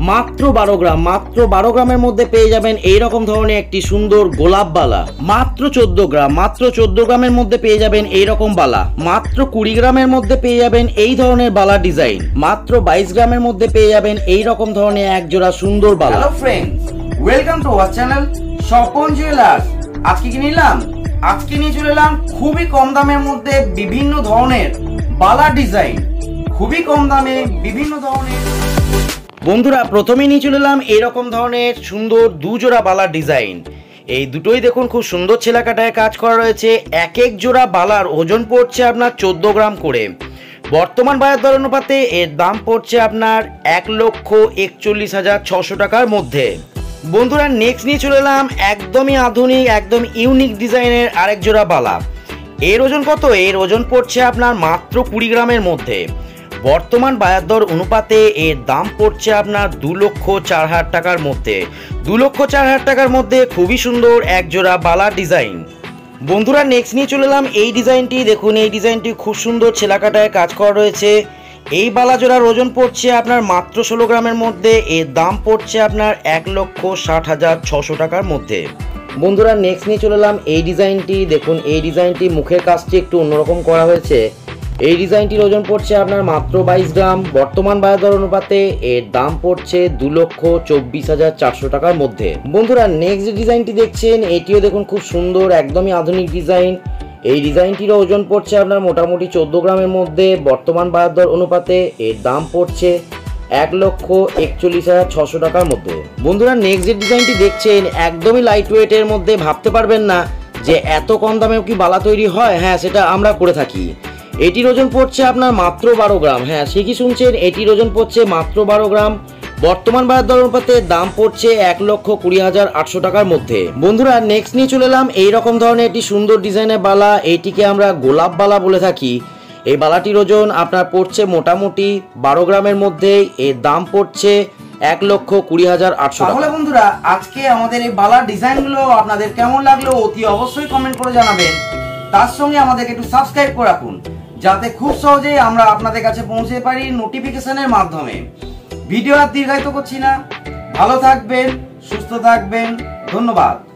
মাত্র 12 গ্রাম, মাত্র 12 গ্রামের মধ্যে পেয়ে যাবেন এইরকম ধরনের একটি সুন্দর গোলাপ বালা। মাত্র 14 গ্রাম, মাত্র 14 গ্রামের মধ্যে পেয়ে যাবেন এইরকম বালা। মাত্র 20 গ্রামের মধ্যে পেয়ে যাবেন এই ধরনের বালা ডিজাইন। মাত্র 22 গ্রামের মধ্যে পেয়ে যাবেন এইরকম ধরনের এক জোড়া সুন্দর বালা। Hello friends, welcome to our channel Swapan jewellers. আজকে কি নিলাম? আজকে নিয়ে চলে এলাম খুবই কম দামের মধ্যে বিভিন্ন ধরনের বালা ডিজাইন, খুবই কম দামে বিভিন্ন ধরনের। বন্ধুরা, প্রথমেই নিয়ে চলে এলাম এরকম ধরনের সুন্দর দুজোড়া বালা ডিজাইন। এই দুটোই দেখুন খুব সুন্দর ছেলাকাটায় কাজ করা রয়েছে। এক এক জোড়া বালার ওজন পড়ছে আপনার 14 গ্রাম করে। বর্তমান বাজার দর অনুপাতে এর দাম পড়ছে আপনার 1,41,600 টাকার মধ্যে। বন্ধুরা, নেক্সট নিয়ে চলে এলাম একদমই আধুনিক, একদম ইউনিক ডিজাইনের আরেক জোড়া বালা। এর ওজন কত? এর ওজন পড়ছে আপনার মাত্র 20 গ্রামের মধ্যে। বর্তমান বাজার দর অনুপাতে এর দাম পড়ছে আপনার 2,04,000 টাকার মধ্যে। 2,04,000 টাকার মধ্যে খুবই সুন্দর এক জোড়া বালা ডিজাইন। বন্ধুরা, নেক্সট নিয়ে চলে এলাম এই ডিজাইনটি। দেখুন, এই ডিজাইনটি খুব সুন্দর ছেলাকাটায় কাজ করা রয়েছে। এই বালা জোড়ার ওজন পড়ছে আপনার মাত্র 16 গ্রামের মধ্যে। এর দাম পড়ছে আপনার 1,60,600 টাকার মধ্যে। বন্ধুরা, নেক্সট নিয়ে চলে এলাম এই ডিজাইনটি। দেখুন, এই ডিজাইনটি মুখের কাজটি একটু অন্যরকম করা হয়েছে। এই ডিজাইনটির ওজন পড়ছে আপনার মাত্র 22 গ্রাম। বর্তমান বাজার দর অনুপাতে এর দাম পড়ছে 2,24,400 টাকার মধ্যে। বন্ধুরা, নেক্সট ডিজাইনটি দেখছেন, এটিও দেখুন খুব সুন্দর, একদমই আধুনিক ডিজাইন। এই ডিজাইনটির ওজন পড়ছে আপনার মোটামুটি 14 গ্রামের মধ্যে। বর্তমান বাজার দর অনুপাতে এর দাম পড়ছে 1,41,600 টাকার মধ্যে। বন্ধুরা, নেক্সট যে ডিজাইনটি দেখছেন একদমই লাইট ওয়েটের মধ্যে। ভাবতে পারবেন না যে এত কম দামেও কি বালা তৈরি হয়। হ্যাঁ, সেটা আমরা করে থাকি। এটির ওজন পড়ছে আপনার মাত্র 12 গ্রাম। হ্যাঁ, ঠিকই শুনছেন, এটির ওজন পড়ছে মাত্র 12 গ্রাম। বর্তমান বাজার দর অনুপাতে দাম পড়ছে 1,20,800 টাকার মধ্যে। বন্ধুরা, নেক্সট নিয়ে চলে এলাম এইরকম ধরনের একটি সুন্দর ডিজাইনের বালা। এটিকে আমরা গোলাপ বালা বলে থাকি। এই বালাটির ওজন আপনার পড়ছে মোটামুটি 12 গ্রামের মধ্যে। এর দাম পড়ছে 1,20,800 টাকা। তাহলে বন্ধুরা, আজকে আমাদের এই বালার ডিজাইনগুলো আপনাদের কেমন লাগলো অতি অবশ্যই কমেন্ট করে জানাবেন। তার সঙ্গে আমাদেরকে একটু সাবস্ক্রাইব করে রাখুন, যাতে খুব সহজেই আমরা আপনাদের কাছে পৌঁছে পারি নোটিফিকেশনের মাধ্যমে। ভিডিও আর দীর্ঘায়িত করছি না। ভালো থাকবেন, সুস্থ থাকবেন। ধন্যবাদ।